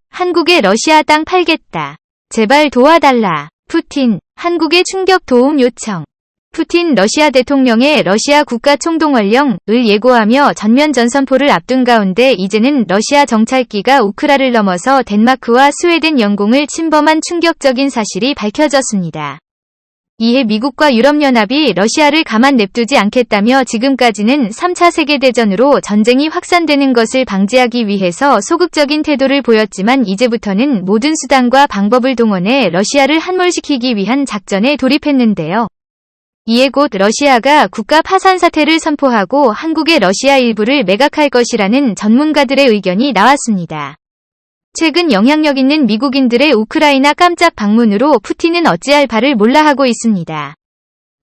한국에 러시아 땅 팔겠다. 제발 도와달라. 푸틴, 한국에 충격 도움 요청. 푸틴 러시아 대통령의 러시아 국가 총동원령을 예고하며 전면 전선포를 앞둔 가운데 이제는 러시아 정찰기가 우크라를 넘어서 덴마크와 스웨덴 영공을 침범한 충격적인 사실이 밝혀졌습니다. 이에 미국과 유럽연합이 러시아를 가만 냅두지 않겠다며 지금까지는 3차 세계대전으로 전쟁이 확산되는 것을 방지하기 위해서 소극적인 태도를 보였지만 이제부터는 모든 수단과 방법을 동원해 러시아를 함몰시키기 위한 작전에 돌입했는데요. 이에 곧 러시아가 국가 파산 사태를 선포하고 한국의 러시아 일부를 매각할 것이라는 전문가들의 의견이 나왔습니다. 최근 영향력 있는 미국인들의 우크라이나 깜짝 방문으로 푸틴은 어찌할 바를 몰라 하고 있습니다.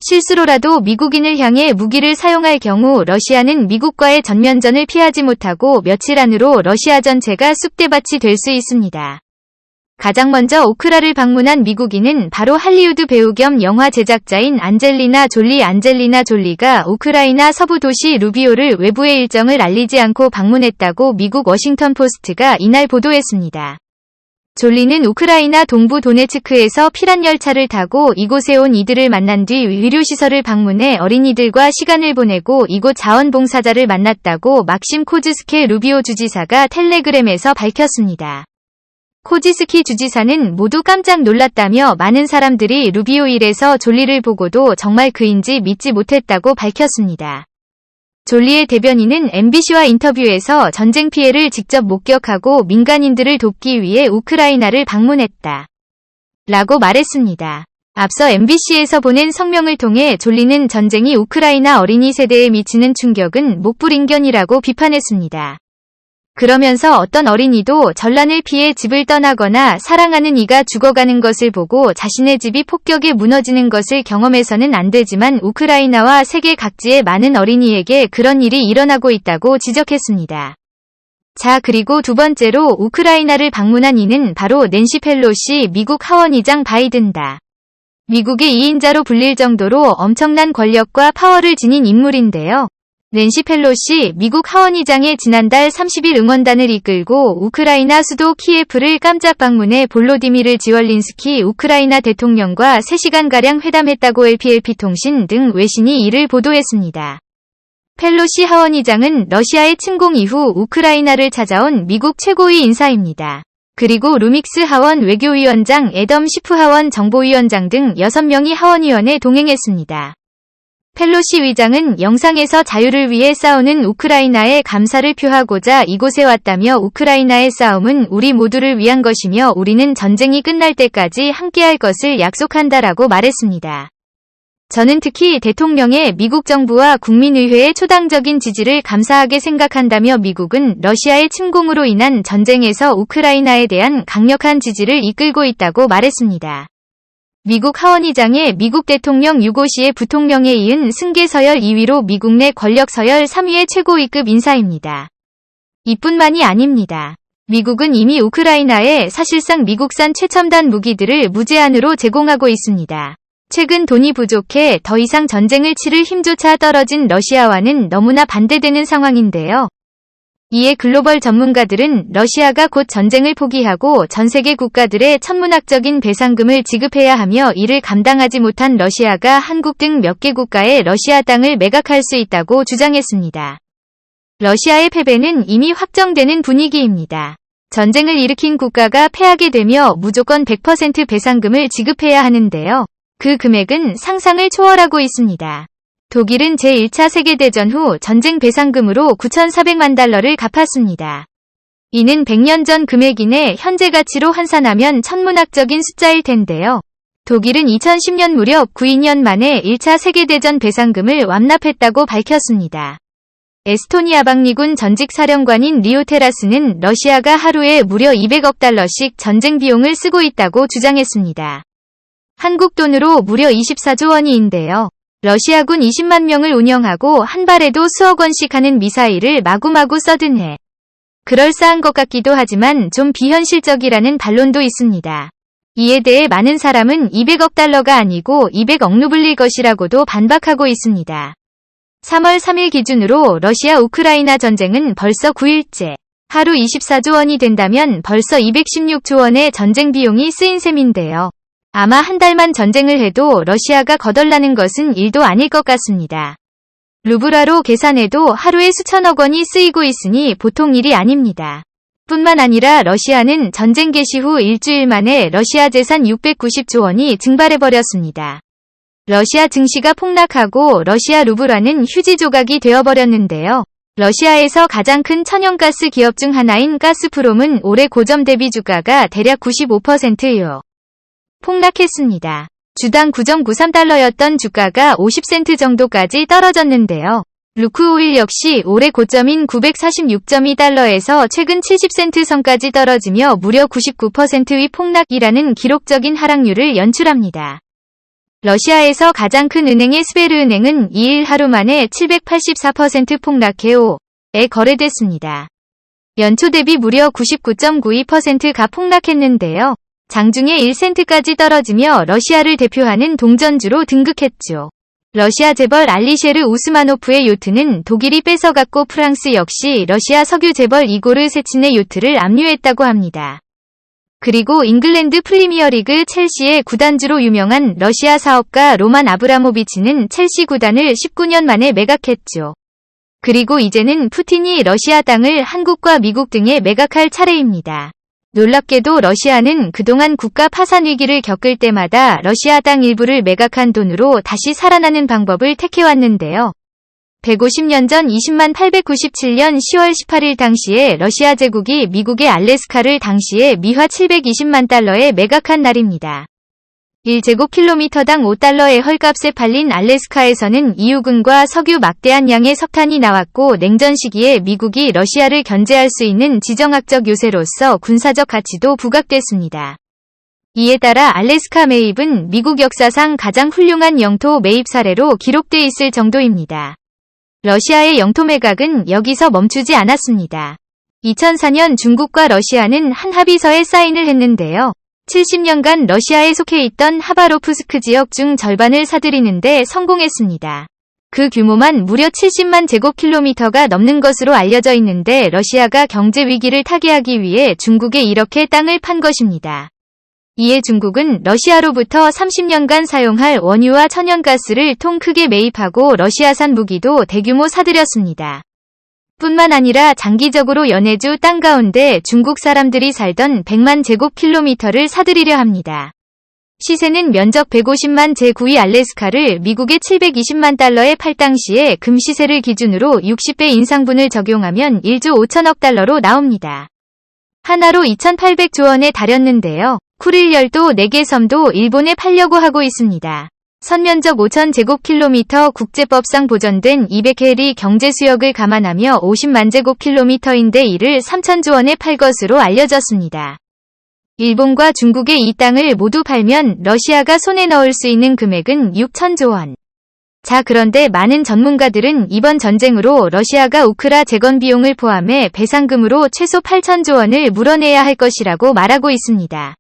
실수로라도 미국인을 향해 무기를 사용할 경우 러시아는 미국과의 전면전을 피하지 못하고 며칠 안으로 러시아 전체가 쑥대밭이 될 수 있습니다. 가장 먼저 우크라를 방문한 미국인은 바로 할리우드 배우 겸 영화 제작자인 안젤리나 졸리가 우크라이나 서부 도시 루비오를 외부의 일정을 알리지 않고 방문했다고 미국 워싱턴 포스트가 이날 보도했습니다. 졸리는 우크라이나 동부 도네츠크에서 피란 열차를 타고 이곳에 온 이들을 만난 뒤 의료시설을 방문해 어린이들과 시간을 보내고 이곳 자원봉사자를 만났다고 막심 코즈스케 루비오 주지사가 텔레그램에서 밝혔습니다. 코지스키 주지사는 모두 깜짝 놀랐다며 많은 사람들이 루비오 일에서 졸리를 보고도 정말 그인지 믿지 못했다고 밝혔습니다. 졸리의 대변인은 MBC와 인터뷰에서 전쟁 피해를 직접 목격하고 민간인들을 돕기 위해 우크라이나를 방문했다. 라고 말했습니다. 앞서 MBC에서 보낸 성명을 통해 졸리는 전쟁이 우크라이나 어린이 세대에 미치는 충격은 목불인견이라고 비판했습니다. 그러면서 어떤 어린이도 전란을 피해 집을 떠나거나 사랑하는 이가 죽어가는 것을 보고 자신의 집이 폭격에 무너지는 것을 경험해서는 안 되지만 우크라이나와 세계 각지의 많은 어린이에게 그런 일이 일어나고 있다고 지적했습니다. 자, 그리고 두 번째로 우크라이나를 방문한 이는 바로 낸시 펠로시 미국 하원의장 바이든다. 미국의 2인자로 불릴 정도로 엄청난 권력과 파워를 지닌 인물인데요. 낸시 펠로시 미국 하원의장의 지난달 30일 응원단을 이끌고 우크라이나 수도 키예프를 깜짝 방문해 볼로디미르 지월린스키 우크라이나 대통령과 3시간가량 회담했다고 LP통신 등 외신이 이를 보도했습니다. 펠로시 하원의장은 러시아의 침공 이후 우크라이나를 찾아온 미국 최고위 인사입니다. 그리고 루믹스 하원 외교위원장, 애덤 시프 하원 정보위원장 등 6명이 하원의원에 동행했습니다. 펠로시 의장은 영상에서 자유를 위해 싸우는 우크라이나에 감사를 표하고자 이곳에 왔다며 우크라이나의 싸움은 우리 모두를 위한 것이며 우리는 전쟁이 끝날 때까지 함께할 것을 약속한다라고 말했습니다. 저는 특히 대통령의 미국 정부와 국민의회의 초당적인 지지를 감사하게 생각한다며 미국은 러시아의 침공으로 인한 전쟁에서 우크라이나에 대한 강력한 지지를 이끌고 있다고 말했습니다. 미국 하원의장의 미국 대통령 유고시의 부통령에 이은 승계 서열 2위로 미국 내 권력 서열 3위의 최고위급 인사입니다. 이뿐만이 아닙니다. 미국은 이미 우크라이나에 사실상 미국산 최첨단 무기들을 무제한으로 제공하고 있습니다. 최근 돈이 부족해 더 이상 전쟁을 치를 힘조차 떨어진 러시아와는 너무나 반대되는 상황인데요. 이에 글로벌 전문가들은 러시아가 곧 전쟁을 포기하고 전 세계 국가들의 천문학적인 배상금을 지급해야 하며 이를 감당하지 못한 러시아가 한국 등 몇 개 국가의 러시아 땅을 매각할 수 있다고 주장했습니다. 러시아의 패배는 이미 확정되는 분위기입니다. 전쟁을 일으킨 국가가 패하게 되며 무조건 100% 배상금을 지급해야 하는데요. 그 금액은 상상을 초월하고 있습니다. 독일은 제1차 세계대전 후 전쟁 배상금으로 9,400만 달러를 갚았습니다. 이는 100년 전 금액인의 현재 가치로 환산하면 천문학적인 숫자일 텐데요. 독일은 2010년 무렵 92년 만에 1차 세계대전 배상금을 완납했다고 밝혔습니다. 에스토니아 방위군 전직 사령관인 리오 테라스는 러시아가 하루에 무려 200억 달러씩 전쟁 비용을 쓰고 있다고 주장했습니다. 한국 돈으로 무려 24조 원이인데요. 러시아군 20만 명을 운영하고 한 발에도 수억 원씩 하는 미사일을 마구마구 써든 그럴싸한 것 같기도 하지만 좀 비현실적이라는 반론도 있습니다. 이에 대해 많은 사람은 200억 달러가 아니고 200억 루블일 것이라고도 반박하고 있습니다. 3월 3일 기준으로 러시아 우크라이나 전쟁은 벌써 9일째. 하루 24조 원이 된다면 벌써 216조 원의 전쟁 비용이 쓰인 셈인데요. 아마 한 달만 전쟁을 해도 러시아가 거덜나는 것은 일도 아닐 것 같습니다. 루블화로 계산해도 하루에 수천억 원이 쓰이고 있으니 보통 일이 아닙니다. 뿐만 아니라 러시아는 전쟁 개시 후 일주일 만에 러시아 재산 690조 원이 증발해버렸습니다. 러시아 증시가 폭락하고 러시아 루블화는 휴지 조각이 되어버렸는데요. 러시아에서 가장 큰 천연가스 기업 중 하나인 가스프롬은 올해 고점 대비 주가가 대략 95%요. 폭락했습니다. 주당 9.93달러였던 주가가 50센트 정도까지 떨어졌는데요. 루크오일 역시 올해 고점인 946.2달러에서 최근 70센트 선까지 떨어지며 무려 99%의 폭락이라는 기록적인 하락률을 연출합니다. 러시아에서 가장 큰 은행의 스베르은행은 2일 하루 만에 784% 폭락해 5에 거래됐습니다. 연초 대비 무려 99.92%가 폭락했는데요. 장중에 1센트까지 떨어지며 러시아를 대표하는 동전주로 등극했죠. 러시아 재벌 알리셰르 우스마노프의 요트는 독일이 뺏어갔고 프랑스 역시 러시아 석유 재벌 이고르 세친의 요트를 압류했다고 합니다. 그리고 잉글랜드 프리미어리그 첼시의 구단주로 유명한 러시아 사업가 로만 아브라모비치는 첼시 구단을 19년 만에 매각했죠. 그리고 이제는 푸틴이 러시아 땅을 한국과 미국 등에 매각할 차례입니다. 놀랍게도 러시아는 그동안 국가 파산 위기를 겪을 때마다 러시아 땅 일부를 매각한 돈으로 다시 살아나는 방법을 택해왔는데요. 150년 전 20만 897년 10월 18일 당시에 러시아 제국이 미국의 알래스카를 당시에 미화 720만 달러에 매각한 날입니다. 1제곱킬로미터당 5달러의 헐값에 팔린 알래스카에서는 이유금과 석유 막대한 양의 석탄이 나왔고 냉전 시기에 미국이 러시아를 견제할 수 있는 지정학적 요새로서 군사적 가치도 부각됐습니다. 이에 따라 알래스카 매입은 미국 역사상 가장 훌륭한 영토 매입 사례로 기록돼 있을 정도입니다. 러시아의 영토 매각은 여기서 멈추지 않았습니다. 2004년 중국과 러시아는 한 합의서에 사인을 했는데요. 70년간 러시아에 속해 있던 하바로프스크 지역 중 절반을 사들이는데 성공했습니다. 그 규모만 무려 70만 제곱킬로미터가 넘는 것으로 알려져 있는데 러시아가 경제 위기를 타개하기 위해 중국에 이렇게 땅을 판 것입니다. 이에 중국은 러시아로부터 30년간 사용할 원유와 천연가스를 통 크게 매입하고 러시아산 무기도 대규모 사들였습니다. 뿐만 아니라 장기적으로 연해주 땅 가운데 중국 사람들이 살던 100만 제곱킬로미터를 사들이려 합니다. 시세는 면적 150만 제9위 알래스카를 미국에 720만 달러에 팔 당시에 금 시세를 기준으로 60배 인상분을 적용하면 1조 5천억 달러로 나옵니다. 하나로 2,800조 원에 달했는데요. 쿠릴 열도 4개 섬도 일본에 팔려고 하고 있습니다. 선면적 5,000제곱킬로미터 국제법상 보전된 200해리 경제수역을 감안하며 50만 제곱킬로미터인데 이를 3,000조 원에 팔 것으로 알려졌습니다. 일본과 중국의 이 땅을 모두 팔면 러시아가 손에 넣을 수 있는 금액은 6,000조 원. 자, 그런데 많은 전문가들은 이번 전쟁으로 러시아가 우크라 재건 비용을 포함해 배상금으로 최소 8,000조 원을 물어내야 할 것이라고 말하고 있습니다.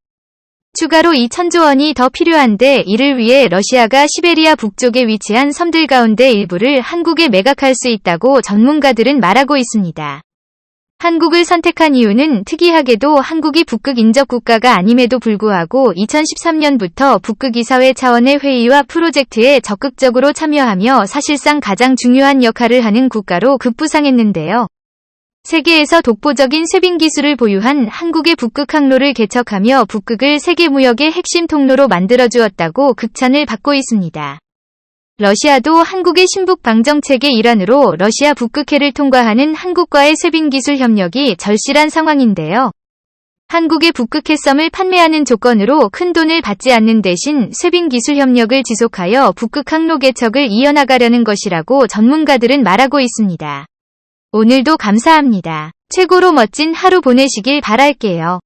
추가로 2,000조 원이 더 필요한데 이를 위해 러시아가 시베리아 북쪽에 위치한 섬들 가운데 일부를 한국에 매각할 수 있다고 전문가들은 말하고 있습니다. 한국을 선택한 이유는 특이하게도 한국이 북극 인접 국가가 아님에도 불구하고 2013년부터 북극 이사회 차원의 회의와 프로젝트에 적극적으로 참여하며 사실상 가장 중요한 역할을 하는 국가로 급부상했는데요. 세계에서 독보적인 쇄빙 기술을 보유한 한국의 북극 항로를 개척하며 북극을 세계 무역의 핵심 통로로 만들어주었다고 극찬을 받고 있습니다. 러시아도 한국의 신북 방정책의 일환으로 러시아 북극해를 통과하는 한국과의 쇄빙 기술 협력이 절실한 상황인데요. 한국의 북극해섬을 판매하는 조건으로 큰 돈을 받지 않는 대신 쇄빙 기술 협력을 지속하여 북극 항로 개척을 이어나가려는 것이라고 전문가들은 말하고 있습니다. 오늘도 감사합니다. 최고로 멋진 하루 보내시길 바랄게요.